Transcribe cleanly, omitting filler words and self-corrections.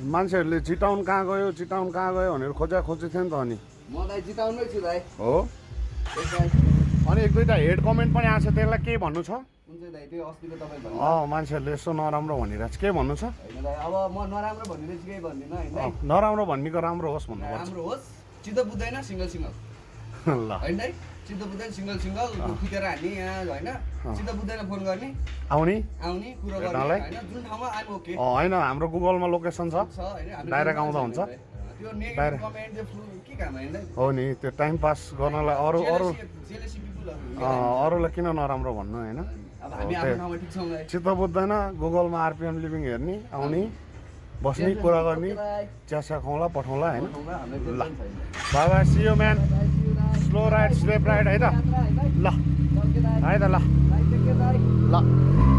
मान्छेहरूले चिटाउन कहाँ गयो भनेर खोजी थियो नि त अनि म दाइ जिताउनै छु दाइ हो अनि एक दुईवटा हेड कमेन्ट पनि आएको छ त्यसलाई के भन्नु छ कुन चाहिँ दाइ त्यो अस्तिको तपाईँ भन्नु मान्छेहरूले यसो नराम्रो भनिरहेको छ के भन्नु छ होइन दाइ अब म नराम्रो भनिरहेछु केही भन्दिनँ होइन दाइ नराम्रो भन्नेको राम्रो होस् भन्नुपर्छ राम्रो होस् चित्त बुझ्दैन सिङ्गल सिङ्गल ल होइन दाइ चित्त बुझ्दैन सिङ्गल सिङ्गल खुतेर हान्ने यहाँ होइन चित्त बुझ्दैन फोन गर्ने आउने कुरो गर्ने होइन जुन ठाउँमा आइम ओके होइन हाम्रो गुगलमा लोकेसन छ होइन डाइरेक्ट आउँदा हुन्छ त्यो नेगेटिभ कमेन्ट के काम होइन दाइ हो नि त्यो टाइम पास गर्नलाई अरूलाई जेलेसी किन नराम्रो भन्नु होइन अब हामी आफ्नो ठाउँमा ठिक छौँ दाइ चित्त बुझ्दैन गुगलमा आरपिएम लिभिङ हेर्ने आउने बस्ने कुरा गर्ने चिया खुवाउँला पठाउँला होइन ल बाबा see you man slow ride स्लेप राइड है त ल है त ल ल